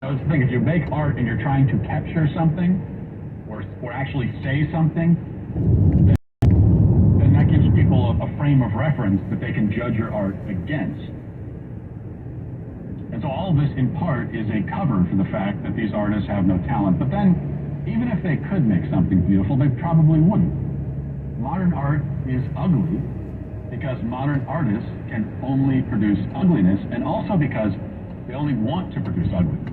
That's the thing, if you make art and you're trying to capture something, or actually say something, then that gives people a frame of reference that they can judge your art against. And so all of this, in part, is a cover for the fact that these artists have no talent. But then, even if they could make something beautiful, they probably wouldn't. Modern art is ugly because modern artists can only produce ugliness, and also because they only want to produce ugliness.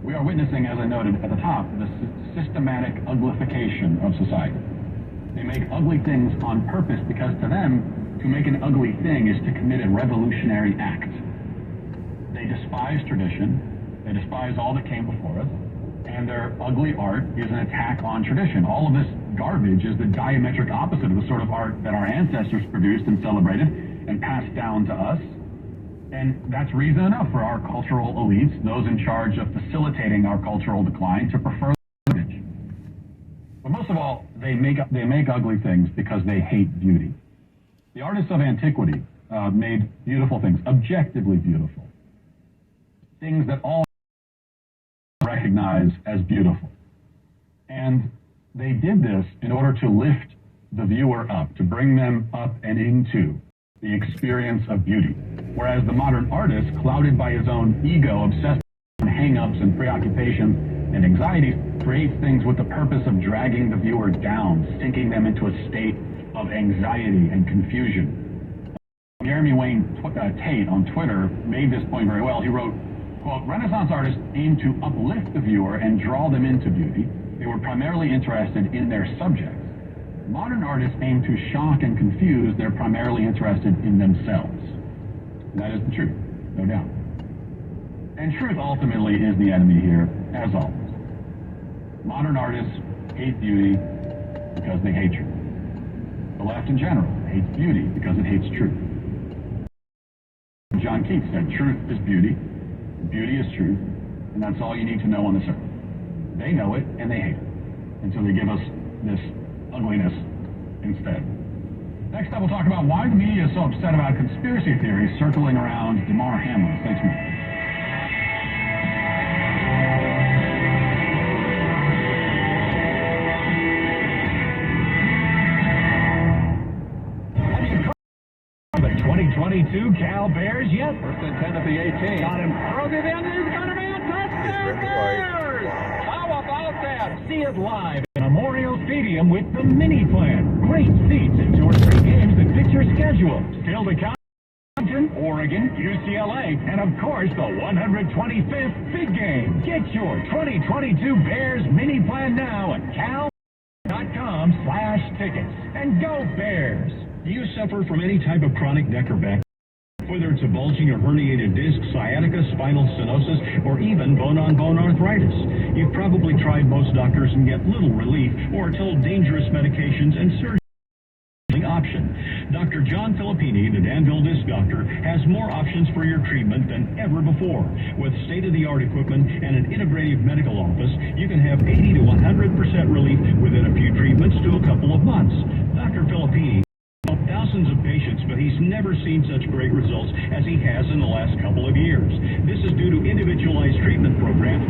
We are witnessing, as I noted at the top, the systematic uglification of society. They make ugly things on purpose because to them, to make an ugly thing is to commit a revolutionary act. They despise tradition, they despise all that came before us, and their ugly art is an attack on tradition. All of this garbage is the diametric opposite of the sort of art that our ancestors produced and celebrated and passed down to us. And that's reason enough for our cultural elites, those in charge of facilitating our cultural decline, to prefer garbage. But most of all, they make ugly things because they hate beauty. The artists of antiquity made beautiful things, objectively beautiful. Things that all recognize as beautiful. And they did this in order to lift the viewer up, to bring them up and into the experience of beauty. Whereas the modern artist, clouded by his own ego, obsessed with hang-ups and preoccupations and anxieties, creates things with the purpose of dragging the viewer down, sinking them into a state of anxiety and confusion. Jeremy Wayne Tate on Twitter made this point very well. He wrote, quote, "Renaissance artists aimed to uplift the viewer and draw them into beauty. They were primarily interested in their subjects. Modern artists aim to shock and confuse. They're primarily interested in themselves." And that is the truth, no doubt. And truth ultimately is the enemy here, as always. Modern artists hate beauty because they hate truth. The left in general hates beauty because it hates truth. John Keats said, "Truth is beauty, beauty is truth, and that's all you need to know on this earth." They know it, and they hate it. And so they give us this ugliness instead. Next up, we'll talk about why the media is so upset about conspiracy theories circling around Damar Hamlin. Thanks, man. The 2022 Cal Bears, yes. First and 10 at the 18. Got him. Throws it in. There's going to be a touchdown, Bears! How about that? See it live in Memorial Stadium with the mini plan. Great seats in 2 or 3 games that fit your schedule. Still to come. Oregon, UCLA, and of course the 125th big game. Get your 2022 Bears mini plan now at cal.com/tickets. And go Bears! Do you suffer from any type of chronic neck or back? Whether it's a bulging or herniated disc, sciatica, spinal stenosis, or even bone-on-bone arthritis. You've probably tried most doctors and get little relief, or are told dangerous medications and surgery option. Dr. John Filippini, the Danville Disc Doctor, has more options for your treatment than ever before. With state-of-the-art equipment and an integrative medical office, you can have 80 to 100% relief within a few treatments to a couple of months. Dr. Filippini helped thousands of patients, but he's never seen such great results as he has in the last couple of years. This is due to individualized treatment programs.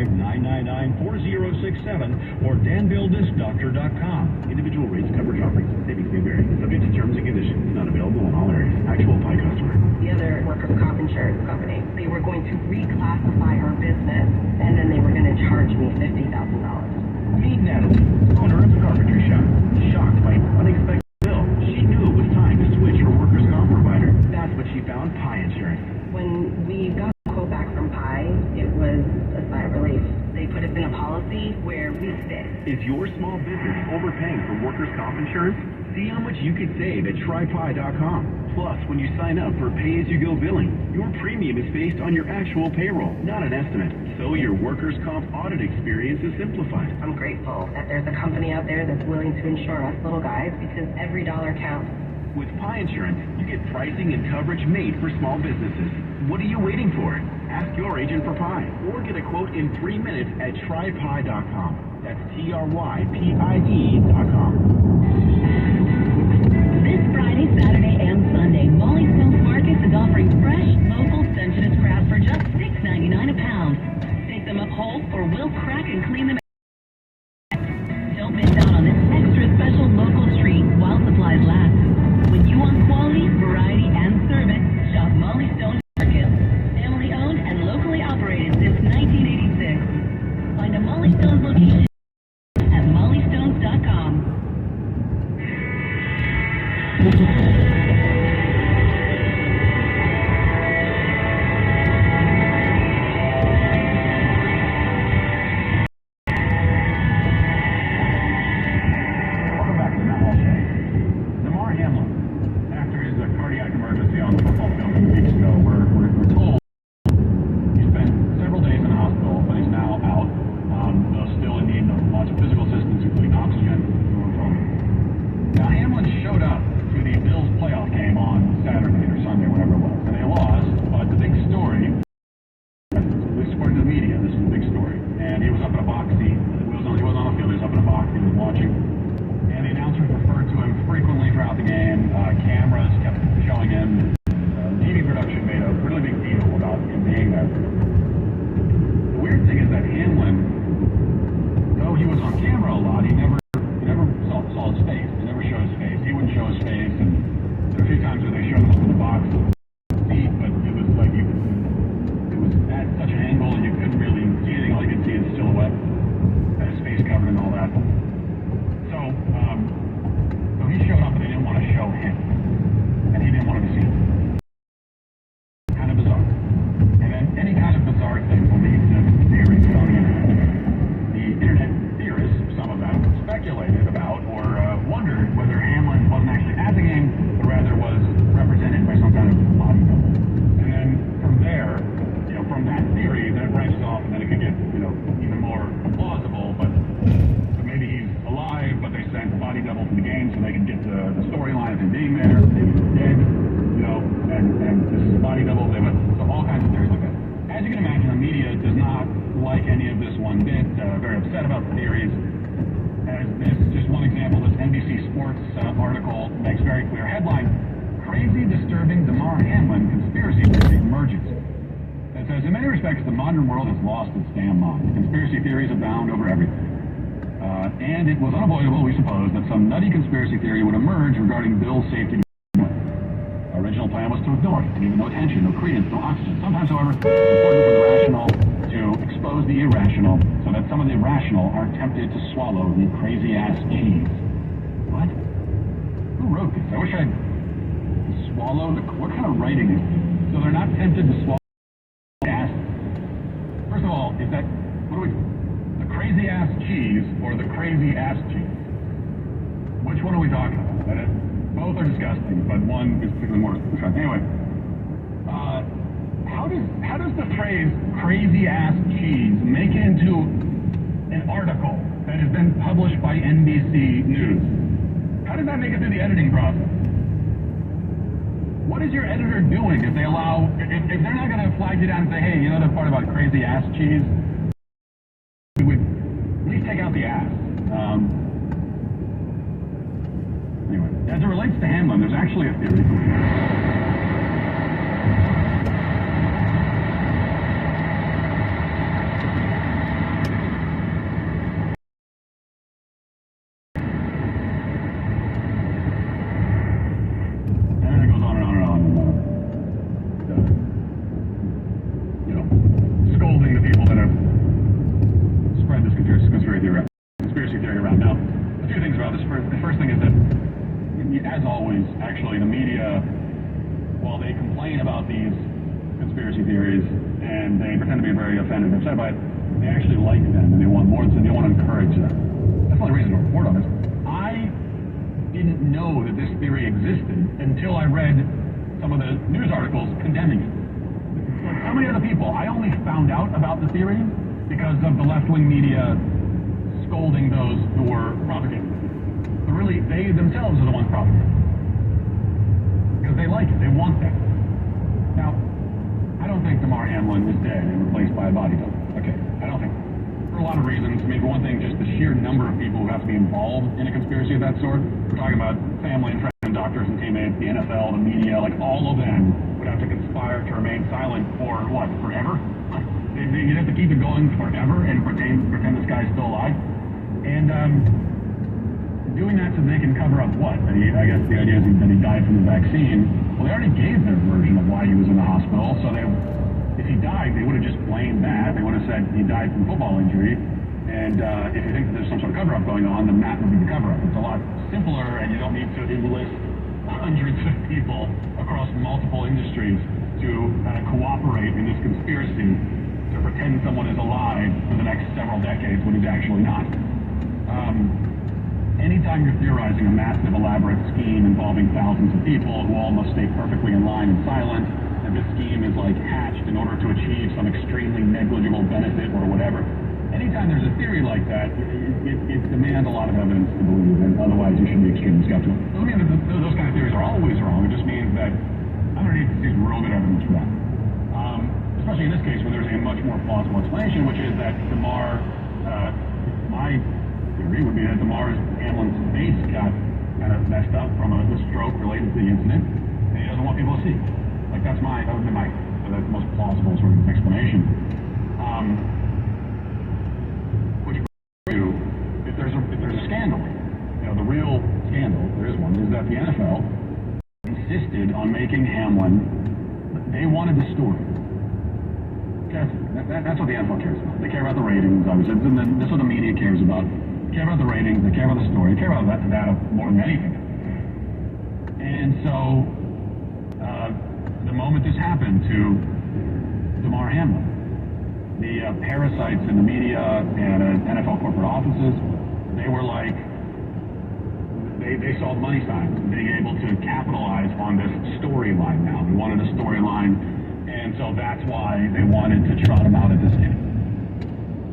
999-4067 or DanvilleDiscDoctor.com. Individual rates, coverage offerings, and savings may vary. Subject to terms and conditions. Not available in all areas. Actual Pi customer. The other workers' comp insurance company, they were going to reclassify our business, and then they were going to charge me $50,000. Meet Natalie, owner of the carpentry shop. Shocked by an unexpected bill, she knew it was time to switch her workers' comp provider. That's what she found, Pi Insurance. When we got a quote back from Pi, it was a sigh of relief. They put us in a policy where we fit. Is your small business overpaying for workers' comp insurance? See how much you could save at trypi.com. Plus, when you sign up for pay-as-you-go billing, your premium is based on your actual payroll, not an estimate. So your workers' comp audit experience is simplified. I'm grateful that there's a company out there that's willing to insure us little guys because every dollar counts. With Pi Insurance, You get pricing and coverage made for small businesses. What are you waiting for? Ask your agent for Pi or get a quote in 3 minutes at trypi.com. That's TRYPIE.com. This Friday, Saturday, and Sunday, Molly Stone's Market is offering fresh, local, sensitive crabs for just $6.99 a pound. Pick them up whole or we'll crack and clean them. Don't miss out on this extra special local treat while supplies last. When you want quality, variety, and service, shop Molly Stone's Market. Family owned and locally operated since 1986. Find a Molly Stone's location at mollystones.com. And it was unavoidable, we suppose, that some nutty conspiracy theory would emerge regarding Bill's safety. Our original plan was to ignore it, and even no attention, no credence, no oxygen. Sometimes, however, it's important for the rational to expose the irrational, so that some of the irrational are tempted to swallow the crazy-ass cheese. What? Who wrote this? I wish I'd swallow the... What kind of writing is this? So they're not tempted to swallow the ass. First of all, is that... What do we... Crazy ass cheese or the crazy ass cheese? Which one are we talking about? Both are disgusting, but one is particularly more disgusting. Anyway, how does the phrase crazy ass cheese make it into an article that has been published by NBC News? How does that make it through the editing process? What is your editor doing if they allow, if they're not going to flag you down and say, hey, you know that part about crazy ass cheese? We would at least take out the ass. Anyway, as it relates to Hamlin, there's actually a theory. And it goes on and on and on. You know, scolding the people that have spread this conspiracy theory around. Now, a few things about this. The first thing is that, as always, actually, the media, while they complain about these conspiracy theories and they pretend to be very offended, upset by it, they actually like them and they want more, so they want to encourage them. That's the only reason to report on this. I didn't know that this theory existed until I read some of the news articles condemning it. Like so many other people, I only found out about the theory because of the left-wing media scolding those who were propagating it. But really, they themselves are the ones propagating it. Because because they like it. They want that. Now, I don't think Damar Hamlin is dead and replaced by a bodybuilder. Okay, I don't think. For a lot of reasons. Maybe one thing, just the sheer number of people who have to be involved in a conspiracy of that sort. We're talking about family and friends and doctors and teammates, the NFL, the media, like all of them would have to conspire to remain silent for what, forever? You'd have to keep it going forever and pretend this guy's still alive. And doing that so they can cover up what? I guess the idea is that he died from the vaccine. Well, they already gave their version of why he was in the hospital, so if he died, they would have just blamed that. They would have said he died from football injury. And if you think that there's some sort of cover-up going on, then that would be the cover-up. It's a lot simpler, and you don't need to enlist hundreds of people across multiple industries to kind of cooperate in this conspiracy to pretend someone is alive for the next several decades when he's actually not. Anytime you're theorizing a massive, elaborate scheme involving thousands of people who all must stay perfectly in line and silent, and this scheme is like hatched in order to achieve some extremely negligible benefit or whatever, anytime there's a theory like that, it demands a lot of evidence to believe, and otherwise you should be extremely skeptical. It doesn't mean that those kind of theories are always wrong. It just means that underneath there's real good evidence for that. Especially in this case where there's a much more plausible explanation, which is that Damar, my theory would be that Hamlin's face got kind of messed up from a stroke related to the incident, and he doesn't want people to see. Like that would be the most plausible sort of explanation. Which if there's a scandal, the real scandal, there is one, is that the NFL insisted on making Hamlin. They wanted the story. That's what the NFL cares about. They care about the ratings, obviously. That's what the media cares about. They care about the ratings. They care about the story. They care about that more than anything. And so, the moment this happened to Damar Hamlin, the parasites in the media and NFL corporate offices, they were like, they saw money signs, being able to capitalize on this storyline now. They wanted a storyline, and so that's why they wanted to trot him out at this game.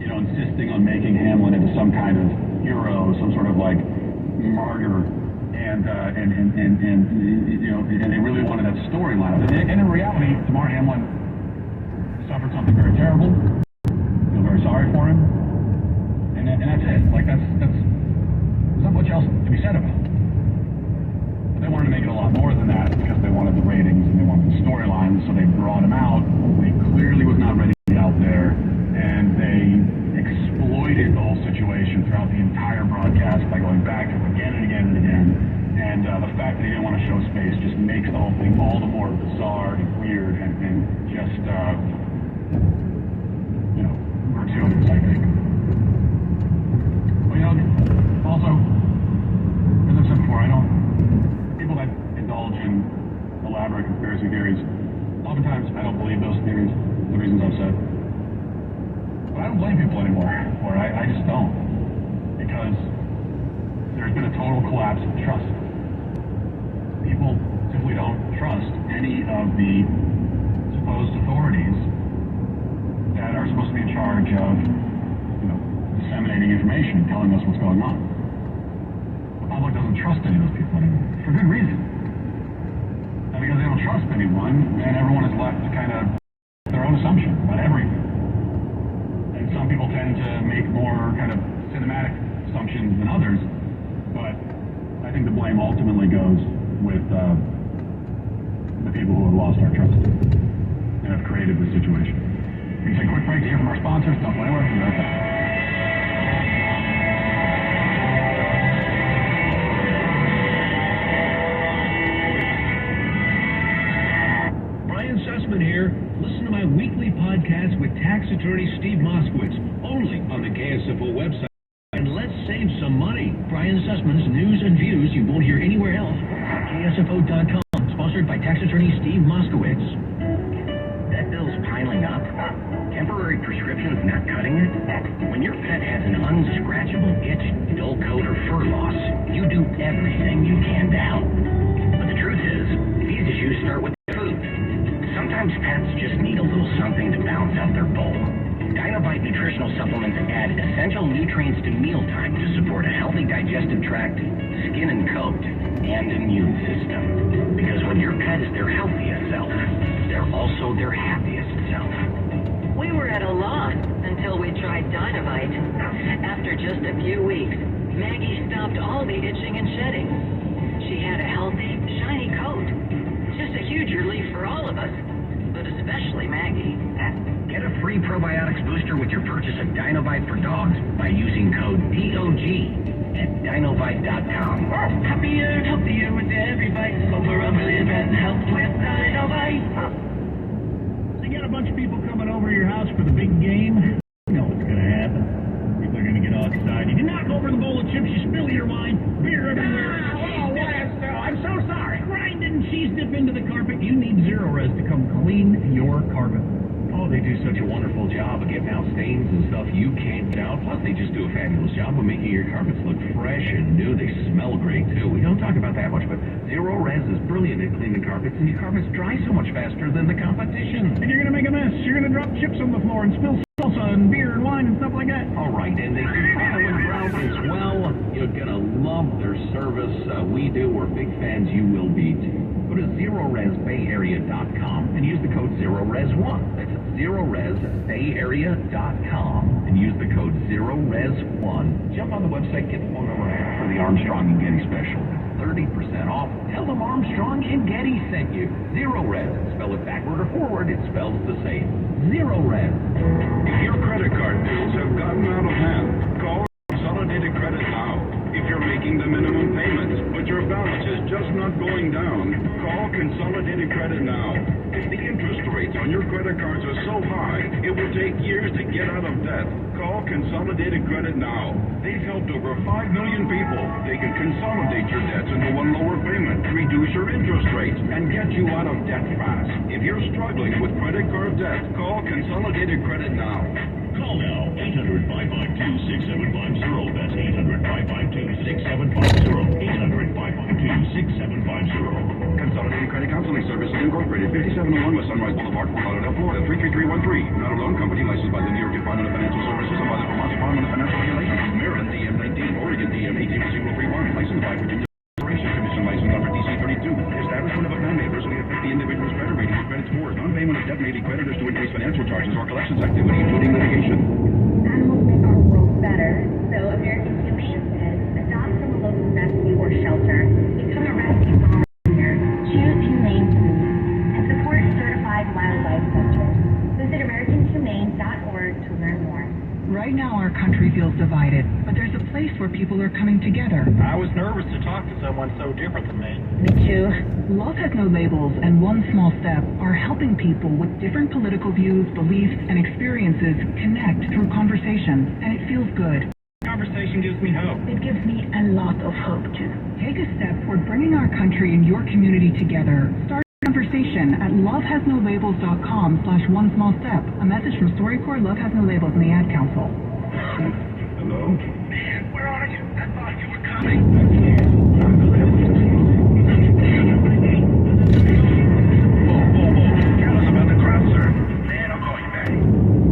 Insisting on making Hamlin into some kind of hero, some sort of like martyr, and they really wanted that storyline. And in reality, Damar Hamlin suffered something very terrible. Feel very sorry for him, and that's it. Like there's not much else to be said about it. But they wanted to make it a lot more than that because they wanted the ratings and they wanted the storyline, so they brought him out. He clearly was not ready to be out there, and they exploited the whole situation throughout the entire broadcast by going back to it again and again and again. And the fact that he didn't want to show space just makes the whole thing all the more bizarre and weird and just, gratuitous, I think. But, also, as I've said before, people that indulge in elaborate conspiracy theories, oftentimes I don't believe those theories, the reasons I've said. But I don't blame people anymore for it. I just don't. Because there's been a total collapse of trust. People simply don't trust any of the supposed authorities that are supposed to be in charge of, disseminating information and telling us what's going on. The public doesn't trust any of those people anymore, for good reason. And because they don't trust anyone, then everyone is left to kind of their own assumption about everything. And some people tend to make more kind of cinematic assumptions than others, but I think the blame ultimately goes with the people who have lost our trust and have created this situation. We can take a quick break to hear from our sponsors. Don't go anywhere. We'll be right back. Here, listen to my weekly podcast with tax attorney Steve Moskowitz, only on the KSFO website. And let's save some money. Brian Sussman's news and views you won't hear anywhere else. KSFO.com, sponsored by tax attorney Steve Moskowitz. That bill's piling up. Temporary prescription's not cutting it. When your pet has an unscratchable itch, dull coat, or fur loss, you do everything you can to help. But the truth is, these issues start with food. Sometimes pets just need a little something to balance out their bowl. Dynavite nutritional supplements add essential nutrients to mealtime to support a healthy digestive tract, skin, and coat. and immune system. Because when your pet is their healthiest self, they're also their happiest self. We were at a loss until we tried Dynamite. After just a few weeks, Maggie stopped all the itching and shedding. She had a healthy, shiny coat. Just a huge relief for all of us, but especially Maggie. Get a free probiotics booster with your purchase of Dinovite for dogs by using code DOG at Dinovite.com. Happier and healthier with every bite. Over a million pet health with Dinovite. So you got a bunch of people coming over to your house for the big game? You know what's going to happen. People are going to get all excited. You knock over the bowl of chips, you spill your wine, beer everywhere. I'm so sorry. Grind and cheese dip into the carpet. You need Zero Res to come clean your carpet. Oh, they do such a wonderful job of getting out stains and stuff you can't get out. Plus, they just do a fabulous job of making your carpets look fresh and new. They smell great, too. We don't talk about that much, but Zero Res is brilliant at cleaning carpets, and your carpets dry so much faster than the competition. And you're going to make a mess. You're going to drop chips on the floor and spill salsa and beer and wine and stuff like that. All right, and they do tile and grout as well. You're going to love their service. We do. We're big fans. You will be, too. Go to ZeroResBayArea.com and use the code ZeroRes1. That's ZeroResBayArea.com and use the code ZeroRes1. Jump on the website, get the phone number for the Armstrong and Getty special. 30% off. Tell them Armstrong and Getty sent you. Zero Res. Spell it backward or forward, it spells the same. Zero Res. If your credit card bills have gotten out of hand, call Consolidated Credit now. If you're making the minimum payments, but your balance is just not going down, call Consolidated Credit now. If the interest rates on your credit cards are so high, it will take years to get out of debt. Call Consolidated Credit now. They've helped over 5 million people. They can consolidate your debts into one lower payment, reduce your interest rates, and get you out of debt fast. If you're struggling with credit card debt, call Consolidated Credit now. Call now, 800-552-6750. That's 800-552-6750. 800-552-6750. Consolidated Credit Counseling Services Incorporated, 5701 West Sunrise Boulevard, Fort Lauderdale, Florida, 33313. Not a loan company licensed by the New York Department of Financial Services and by the Vermont Department of Financial Regulations. Marin, DM 19, Oregon, DM 18031. Licensed by Virginia Corporation Commission, licensed number DC 32. Establishment of a plan may adversely affect the individual's credit rating or credit scores. Non-payment of debt may lead creditors to increase financial charges or collections activity, including litigation. Animals make our world better, so American Humane says adopt from a local rescue or shelter, become a rescue volunteer, choose humane foods, and support certified wildlife centers. Visit AmericanHumane.org to learn more. Right now our country feels divided, but there's a place where people are coming together. I was nervous to talk to someone so different than me. Me too. Love Has No Labels and One Small Step are helping people with different political views, beliefs, and experiences connect through conversation, and it feels good. Conversation gives me hope. It gives me a lot of hope too. Take a step toward bringing our country and your community together. Start a conversation at lovehasnolabels.com/onesmallstep. A message from StoryCorps, Love Has No Labels, and the Ad Council. Hello? Man, where are you? I thought you were coming. Tell us about the crowd, sir. Man, I'll call you back.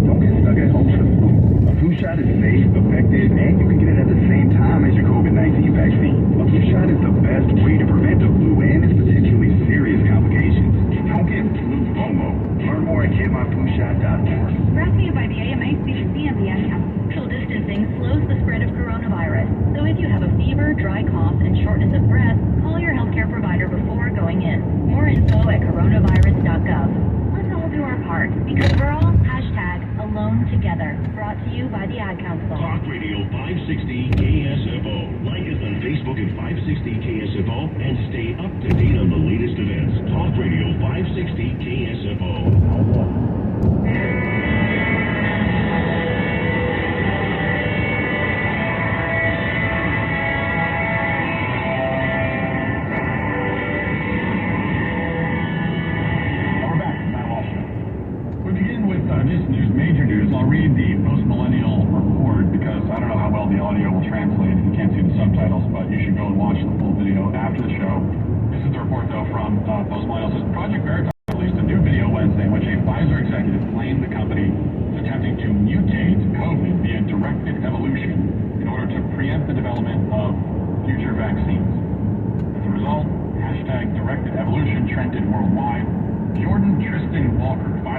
Don't get stuck at home with the flu. A flu shot is safe, effective, and you can get it at the same time as your COVID-19 vaccine. A flu shot is the best way to prevent the flu and its potentially serious complications. Don't get flu FOMO. Learn more at getmyflushot.org. Brought to you by the AMA, CDC, and the Ad Council. Social distancing slows the spread of coronavirus. So if you have a fever, dry cough, and shortness of breath, call your healthcare provider before going in. More info at coronavirus.gov. Let's all do our part, because we're all #AloneTogether. Brought to you by the Ad Council. Talk Radio 560 KSFO. Like us on Facebook at 560 KSFO and stay up to date on the latest events. Talk Radio 560 KSFO. We're back. Matt Walsh. We begin with this news, major news. I'll read the post-millennial report because I don't know how well the audio will translate if you can't see the subtitles, but you should go and watch the full video after the show. This is the report, though, from Post-Millennial. Says Project Veritas released a new video Wednesday in which a Pfizer executive claimed the company is attempting to mutate COVID via directed evolution in order to preempt the development of future vaccines. As a result science-directed evolution trended worldwide. Jordan Tristan Walker, Pfizer